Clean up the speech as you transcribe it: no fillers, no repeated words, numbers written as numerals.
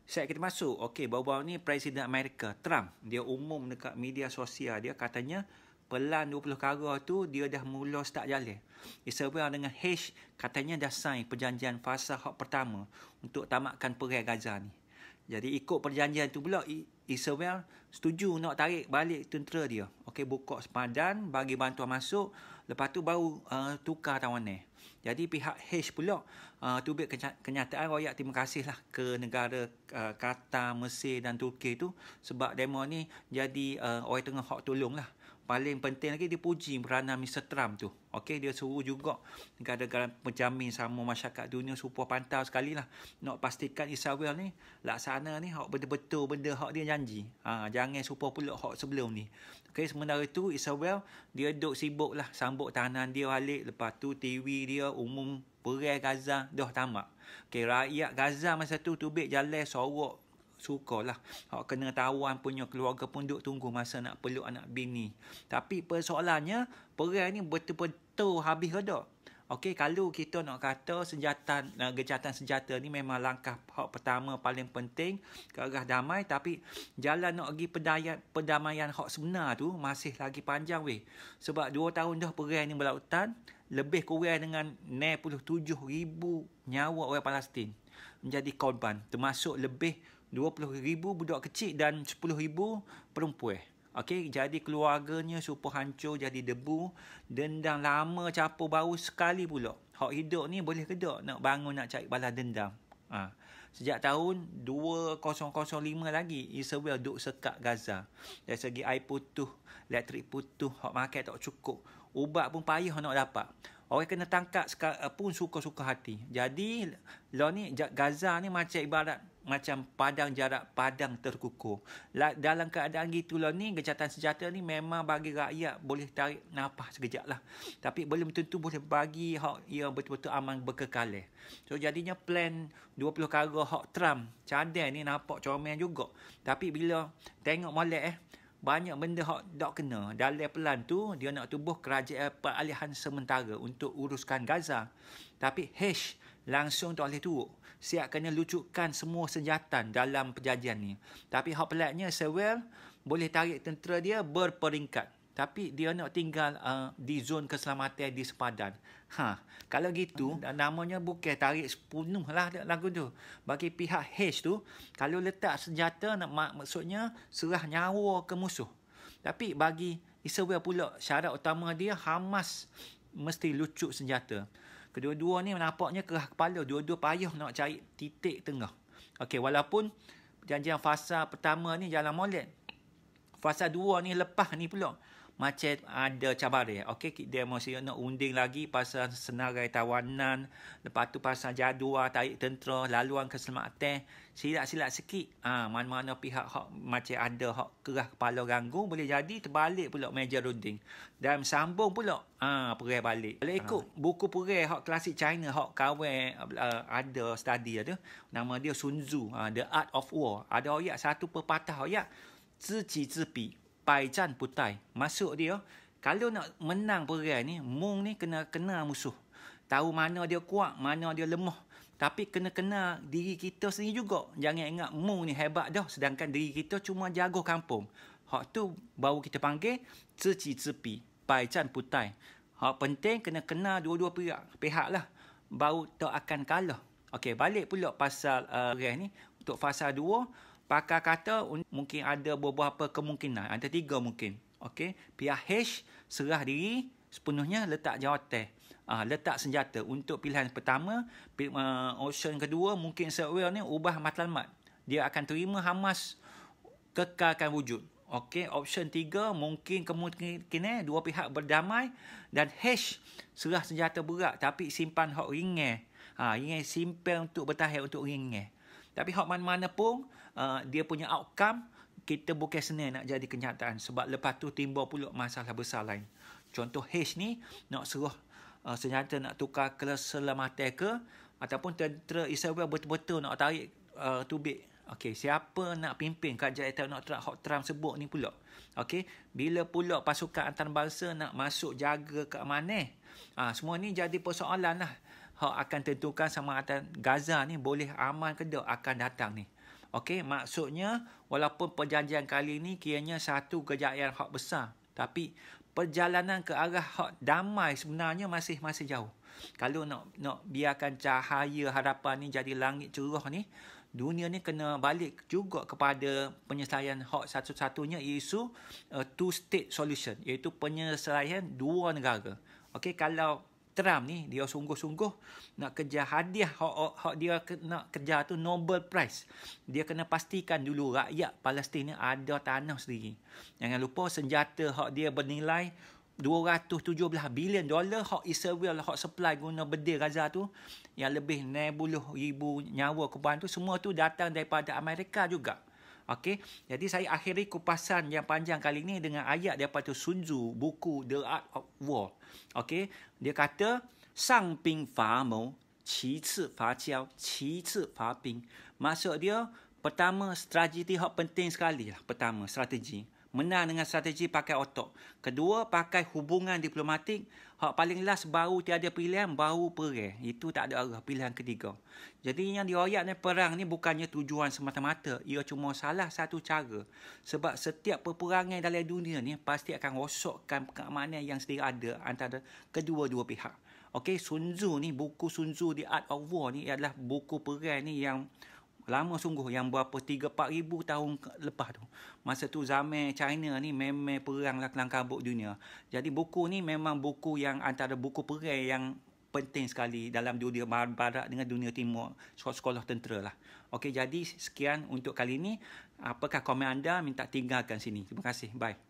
Set kita masuk. Okey, baru-baru ni Presiden Amerika, Trump, dia umum dekat media sosial dia, katanya pelan 20 kara tu dia dah mula start jalan. Israel dengan H katanya dah sign perjanjian fasa hak pertama untuk tamatkan perang Gaza ni. Jadi ikut perjanjian tu pula Israel setuju nak tarik balik tentera dia. Okey, buka sepadan, bagi bantuan masuk, lepas tu baru tukar tawanan. Jadi pihak H pula tubik kenyataan royak terima kasihlah ke negara Qatar, Mesir dan Turki tu sebab demo ni jadi orang tengah hak tolong lah. Paling penting lagi dia puji peranan Mr. Trump tu. Okey, dia suruh juga negara-negara penjamin sama masyarakat dunia supaya pantau sekali lah. Nak pastikan Israel ni laksana ni hak betul-betul benda hak dia janji. Jangan supaya pula hak sebelum ni. Okey, sementara tu Israel dia duk sibuk lah sambut tahanan dia balik. Lepas tu TV dia umum perang Gaza dah tamat. Okey, rakyat Gaza masa tu tubik jalan sorok sukalah. Hak kena tawan punya keluarga pun duk tunggu masa nak peluk anak bini. Tapi persoalannya perang ni betul-betul habis ke tak? Okey, kalau kita nak kata gencatan senjata ni memang langkah hak pertama paling penting ke arah damai, tapi jalan nak pergi perdamaian hak sebenar tu masih lagi panjang weh. Sebab 2 tahun dah perang ni berlautan, lebih kurang dengan 67,000 nyawa orang Palestin menjadi korban, termasuk lebih 20,000 budak kecil dan 10,000 perempuan. Okey, jadi keluarganya supaya hancur jadi debu. Dendam lama capur baru sekali pula. Hak hidup ni boleh ke tak nak bangun nak cari balas dendam. Sejak tahun 2005 lagi Israel duk sekat Gaza. Dari segi air putus, elektrik putus, hak makan tak cukup. Ubat pun payah nak dapat. Orang kena tangkap pun suka-suka hati. Jadi lah ni Gaza ni macam ibarat macam padang terkukur. Dalam keadaan gitulah ni gencatan senjata ni memang bagi rakyat boleh tarik nafas sekejap lah. Tapi belum tentu boleh bagi hak ia betul-betul aman berkekalan. So jadinya plan 20 kara hak Trump cadang ni nampak comel juga. Tapi bila tengok molek banyak benda hak tak kena. Dalam pelan tu dia nak tubuh kerajaan peralihan sementara untuk uruskan Gaza. Tapi H langsung tak boleh turut. Siap kena lucutkan semua senjata dalam perjanjian ni. Tapi hak pelatnya Israel boleh tarik tentera dia berperingkat. Tapi dia nak tinggal di zon keselamatan di sepadan. Kalau gitu namanya bukan tarik sepenuh lah lagu tu. Bagi pihak H tu, kalau letak senjata maksudnya serah nyawa ke musuh. Tapi bagi Israel pula syarat utama dia Hamas mesti lucut senjata. Kedua-dua ni nampaknya kerah kepala. Dua-dua payah nak cari titik tengah. Okey, walaupun perjanjian fasa pertama ni jalan molek, fasa 2 ni lepas ni pula macam ada cabaran. Okey, dia masih nak unding lagi pasal senarai tawanan, lepas tu pasal jadual tarik tentera, laluan keselamatan. Silap-silap sikit, mana-mana pihak hak macam ada hak kerah kepala ganggu, boleh jadi terbalik pula meja runding. Dan sambung pula perang balik. Kalau ikut buku perang hak klasik China, hak kawan ada study tu, nama dia Sun Tzu, The Art of War. Ada ayat satu pepatah ayat, Ziqi zibi, Baijan putai. Maksud dia, kalau nak menang perang ni, mung ni kena kenal musuh. Tahu mana dia kuat, mana dia lemah. Tapi kena kenal diri kita sendiri juga. Jangan ingat mung ni hebat dah, sedangkan diri kita cuma jago kampung. Hak tu baru kita panggil Ziqi zibi, Baijan putai. Hak penting kena kenal dua-dua pihak lah. Baru tak akan kalah. Okey, balik pula pasal perang ni. Untuk fasa 2, pakar kata mungkin ada beberapa kemungkinan. Ada 3 mungkin. Okey, pihak H serah diri sepenuhnya, letak jawatan, letak senjata. Untuk pilihan pertama, option kedua mungkin Israel ni ubah matlamat. Dia akan terima Hamas kekalkan wujud. Okey, option 3 mungkin kemungkinan dua pihak berdamai dan H serah senjata berat tapi simpan hak ringan. Ringan simpan untuk bertahan untuk ringan. Tapi hak mana-mana pun dia punya outcome kita bukan senang nak jadi kenyataan sebab lepas tu timbul pula masalah besar lain. Contoh H ni nak serah senjata nak tukar keselamatan ke, ataupun tentera Israel betul-betul nak tarik tubik. Okey, siapa nak pimpin kerajaan nak Trump sebut ni pula. Okey, bila pula pasukan antarabangsa nak masuk jaga keamanan. Semua ni jadi persoalan lah. Hak akan tentukan sama ada Gaza ni boleh aman ke tak akan datang ni. Okey, maksudnya walaupun perjanjian kali ni kiranya satu kejayaan hak besar, tapi perjalanan ke arah hak damai sebenarnya masih jauh. Kalau nak biarkan cahaya harapan ni jadi langit cerah ni, dunia ni kena balik juga kepada penyelesaian hak satu-satunya, iaitu two-state solution, iaitu penyelesaian dua negara. Okey, kalau Trump ni dia sungguh-sungguh nak kejar hadiah hak dia nak kejar tu Nobel Prize. Dia kena pastikan dulu rakyat Palestin ni ada tanah sendiri. Jangan lupa senjata hak dia bernilai $217 bilion hak Israel hak supply guna bedil Gaza tu, yang lebih 60,000 nyawa korban tu, semua tu datang daripada Amerika juga. Okey, jadi saya akhiri kupasan yang panjang kali ni dengan ayat daripada Sun Tzu, buku The Art of War. Okey, dia kata sang ping fa mo, qi ci fa jiao, qi ci fa ping. Maksud dia, pertama strategi hak penting sekali lah. Pertama strategi, menang dengan strategi pakai otak. Kedua, pakai hubungan diplomatik. Hak paling last, baru tiada pilihan, baru perang. Itu tak ada arah. Pilihan ketiga. Jadi yang dioyak ni, perang ni bukannya tujuan semata-mata. Ia cuma salah satu cara. Sebab setiap peperangan dalam dunia ni pasti akan rosokkan keamanan yang sedia ada antara kedua-dua pihak. Okey, Sun Tzu ni, buku Sun Tzu The Art of War ni adalah buku perang ni yang lama sungguh, yang berapa 3-4 ribu tahun lepas tu. Masa tu zaman China ni memang perang lah kelang kabut dunia. Jadi buku ni memang buku yang antara buku perang yang penting sekali dalam dunia barat dengan dunia timur, sekolah tentera lah. Okey, jadi sekian untuk kali ni. Apakah komen anda? Minta tinggalkan sini. Terima kasih. Bye.